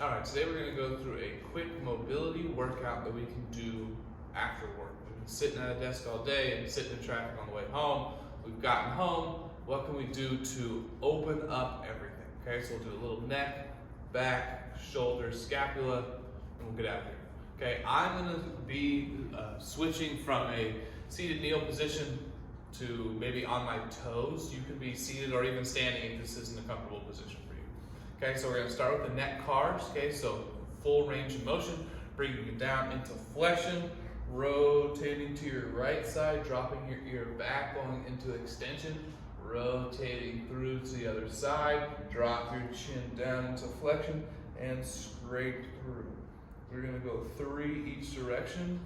All right, today we're gonna go through a quick mobility workout that we can do after work. We've been sitting at a desk all day and sitting in traffic on the way home. We've gotten home. What can we do to open up everything? Okay, so we'll do a little neck, back, shoulders, scapula, and we'll get out of here. Okay, I'm gonna be switching from a seated kneel position to maybe on my toes. You could be seated or even standing if this isn't a comfortable position for you. Okay, so we're gonna start with the neck cars. Okay, so full range of motion, bringing it down into flexion, rotating to your right side, dropping your ear back, going into extension, rotating through to the other side, drop your chin down into flexion, and scrape through. We're gonna go 3 each direction,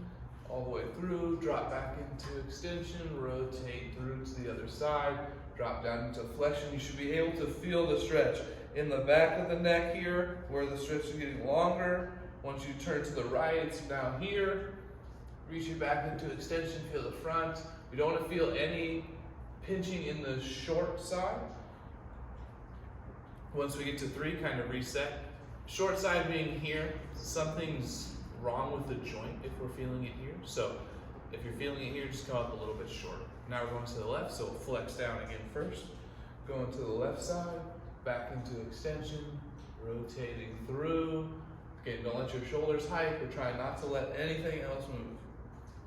all the way through, drop back into extension, rotate through to the other side, drop down into flexion. You should be able to feel the stretch in the back of the neck here, where the stretch is getting longer. Once you turn to the right, it's down here. Reach it back into extension, feel the front. We don't want to feel any pinching in the short side. Once we get to 3, kind of reset. Short side being here, something's wrong with the joint if we're feeling it here. So if you're feeling it here, just come up a little bit shorter. Now we're going to the left, so we'll flex down again first. Going to the left side, back into extension, rotating through. Again, don't let your shoulders hike. We're trying not to let anything else move.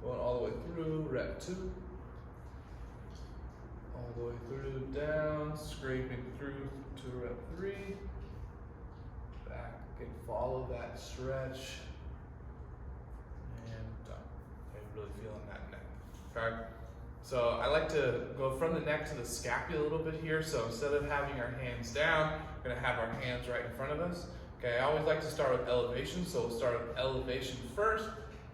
Going all the way through, rep 2. All the way through, down, scraping through to rep 3. Back, again, follow that stretch. And done. Okay, really feeling that neck. Okay. So I like to go from the neck to the scapula a little bit here. So instead of having our hands down, we're gonna have our hands right in front of us. Okay, I always like to start with elevation. So we'll start with elevation first.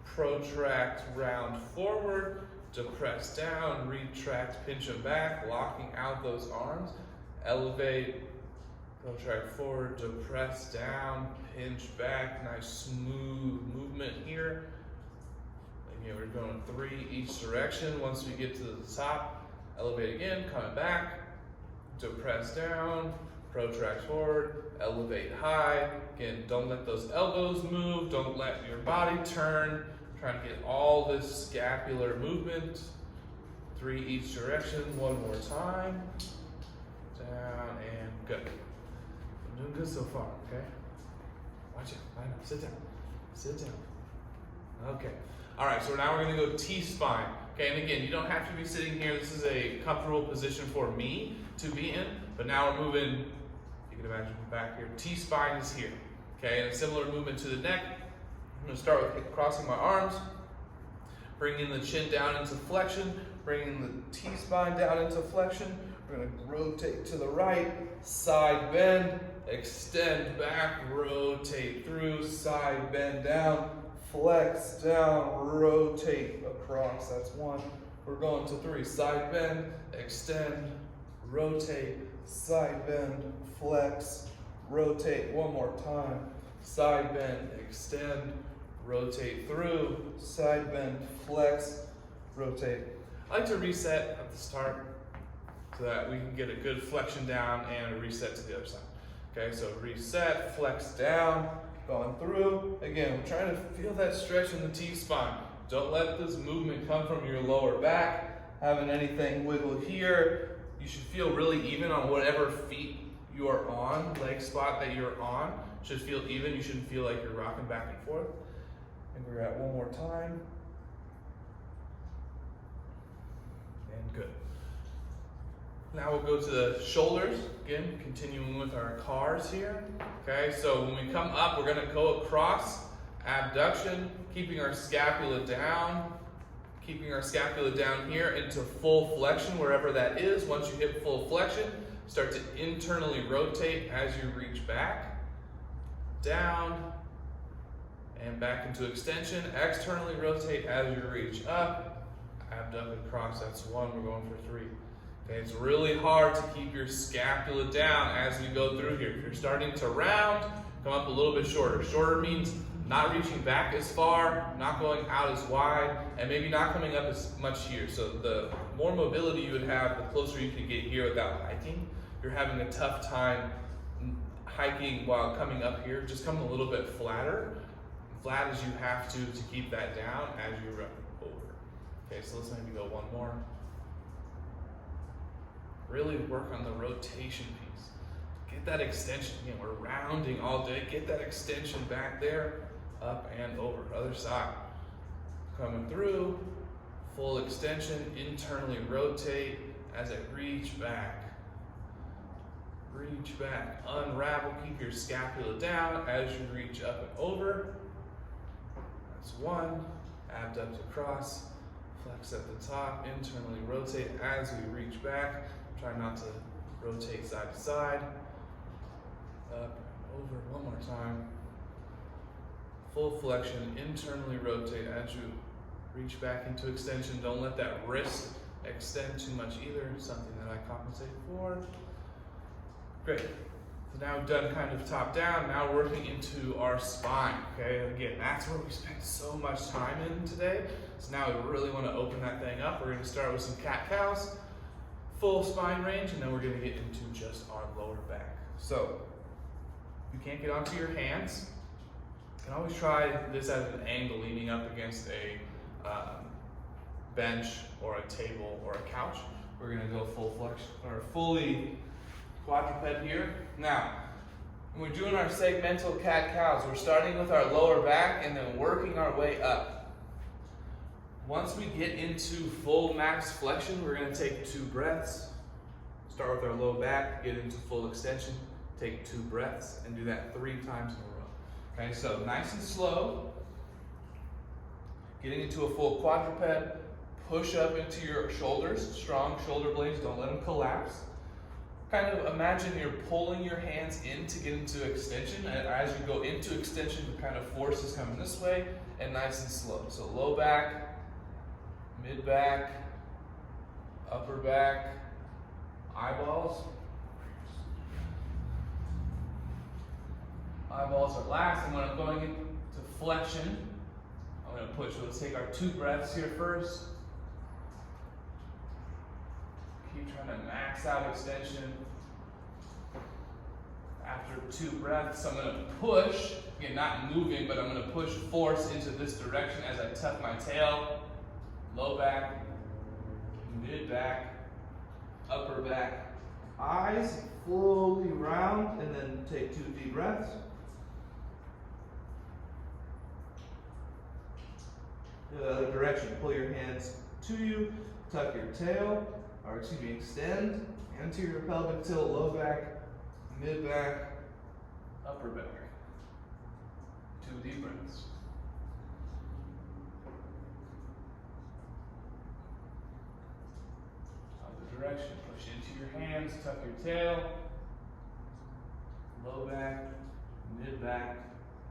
Protract, round forward, depress down, retract, pinch them back, locking out those arms. Elevate, protract forward, depress down, pinch back. Nice smooth movement here. Again, we're going 3 each direction. Once we get to the top, elevate again, coming back, depress down, protract forward, elevate high. Again, don't let those elbows move, don't let your body turn. Trying to get all this scapular movement. 3 each direction, one more time. Down and good. I'm doing good so far, okay? Watch it, line up, sit down, sit down. Okay. All right, so now we're gonna go T-spine. Okay, and again, you don't have to be sitting here. This is a comfortable position for me to be in, but now we're moving, you can imagine back here. T-spine is here, okay? And a similar movement to the neck. I'm gonna start with crossing my arms, bringing the chin down into flexion, bringing the T-spine down into flexion. We're gonna rotate to the right, side bend, extend back, rotate through, side bend down, flex down, rotate across. That's 1. We're going to 3. Side bend, extend, rotate, side bend, flex, rotate. One more time. Side bend, extend, rotate through, side bend, flex, rotate. I like to reset at the start so that we can get a good flexion down and a reset to the other side. Okay, so reset, flex down, going through. Again, we're trying to feel that stretch in the T-spine. Don't let this movement come from your lower back, having anything wiggle here. You should feel really even on whatever feet you are on, leg spot that you're on. Should feel even. You shouldn't feel like you're rocking back and forth. And we're at one more time. And good. Now we'll go to the shoulders. Again, continuing with our cars here. Okay, so when we come up, we're gonna go across, abduction, keeping our scapula down, here into full flexion, wherever that is. Once you hit full flexion, start to internally rotate as you reach back, down, and back into extension. Externally rotate as you reach up, abduct across. That's 1. We're going for 3. Okay, it's really hard to keep your scapula down as we go through here. If you're starting to round, come up a little bit shorter. Shorter means not reaching back as far, not going out as wide, and maybe not coming up as much here. So the more mobility you would have, the closer you could get here without hiking. You're having a tough time hiking while coming up here, just come a little bit flatter, flat as you have to keep that down as you run over. Okay, so let's maybe go one more. Really work on the rotation piece. Get that extension. Again, we're rounding all day. Get that extension back there, up and over. Other side. Coming through, full extension, internally rotate as I reach back. Reach back, unravel, keep your scapula down as you reach up and over. That's one, abduct across, flex at the top, internally rotate as we reach back. Try not to rotate side to side. Up, over, one more time. Full flexion, internally rotate as you reach back into extension. Don't let that wrist extend too much either, something that I compensate for. Great. So now we've done kind of top down, now working into our spine, okay? Again, that's where we spent so much time in today. So now we really want to open that thing up. We're going to start with some cat-cows, full spine range, and then we're going to get into just our lower back. So, if you can't get onto your hands, you can always try this at an angle leaning up against a bench or a table or a couch. We're going to go full flexion, or fully quadruped here. Now, when we're doing our segmental cat-cows, we're starting with our lower back and then working our way up. Once we get into full max flexion, we're going to take 2 breaths. Start with our low back, get into full extension, take 2 breaths, and do that 3 times in a row. Okay, so nice and slow. Getting into a full quadruped, push up into your shoulders, strong shoulder blades, don't let them collapse. Kind of imagine you're pulling your hands in to get into extension, and as you go into extension, the kind of force is coming this way, and nice and slow. So low back, mid back, upper back, eyeballs. Eyeballs are last, and when I'm going into flexion, I'm going to push. Let's take our 2 breaths here first. Keep trying to max out extension. After 2 breaths, I'm going to push, again, not moving, but I'm going to push force into this direction as I tuck my tail. Low back, mid back, upper back. Eyes fully round, and then take 2 deep breaths. The other direction, pull your hands to you, tuck your tail, or excuse me, extend anterior pelvic tilt, low back, mid back, upper back. 2 deep breaths. Other direction, push into your hands, tuck your tail, low back, mid back,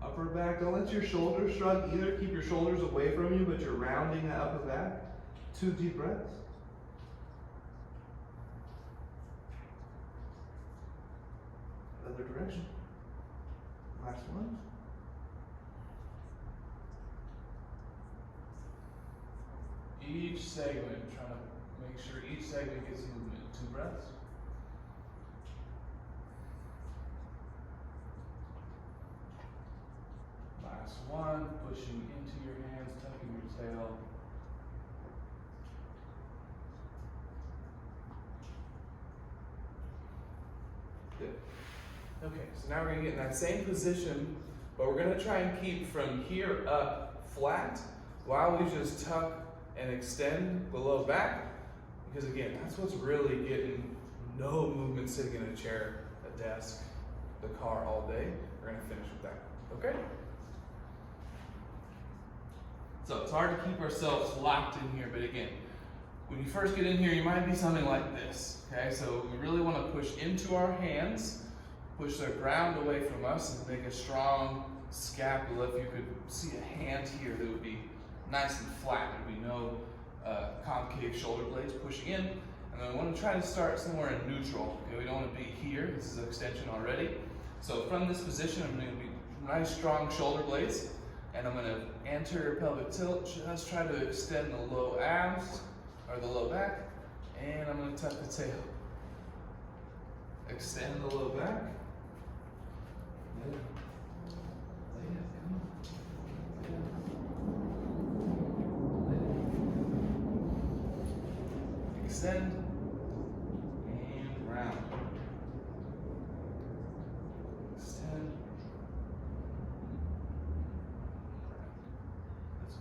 upper back. Don't let your shoulders shrug either. Keep your shoulders away from you, but you're rounding that upper back. 2 deep breaths. Other direction. Last one. Each segment, trying to make sure each segment gets movement. 2 breaths. Last one, pushing into your hands, tucking your tail. Good. Okay, so now we're going to get in that same position, but we're going to try and keep from here up flat while we just tuck and extend the low back, because again, that's what's really getting no movement sitting in a chair, a desk, the car all day. We're going to finish with that. Okay? So it's hard to keep ourselves locked in here, but again, when you first get in here, you might be something like this. Okay, so we really want to push into our hands, push the ground away from us, and make a strong scapula. If you could see a hand here, that would be nice and flat. There would be no concave shoulder blades pushing in. And then we want to try to start somewhere in neutral. Okay, we don't want to be here. This is extension already. So from this position, I'm going to be nice, strong shoulder blades. And I'm going to anterior pelvic tilt, just try to extend the low abs, or the low back. And I'm going to tuck the tail. Extend the low back.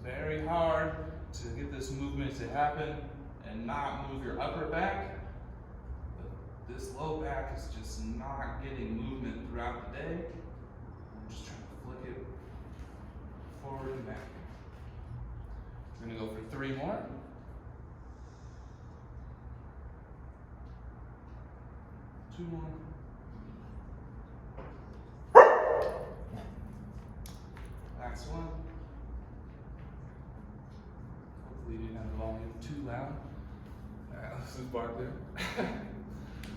very hard to get this movement to happen and not move your upper back. But this low back is just not getting movement throughout the day. I'm just trying to flick it forward and back. We're gonna go for 3 more. 2 more. Last one. Hopefully you didn't have the volume too loud. This is Bark there.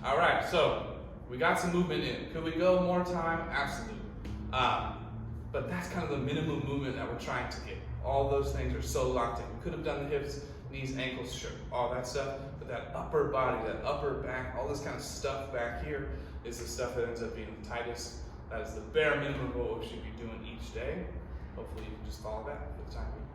All right, so we got some movement in. Could we go more time? Absolutely. But that's kind of the minimum movement that we're trying to get. All those things are so locked in. We could have done the hips, knees, ankles, sure, all that stuff. But that upper body, that upper back, all this kind of stuff back here is the stuff that ends up being the tightest. That is the bare minimum of what we should be doing each day. Hopefully you can just follow that for the time being.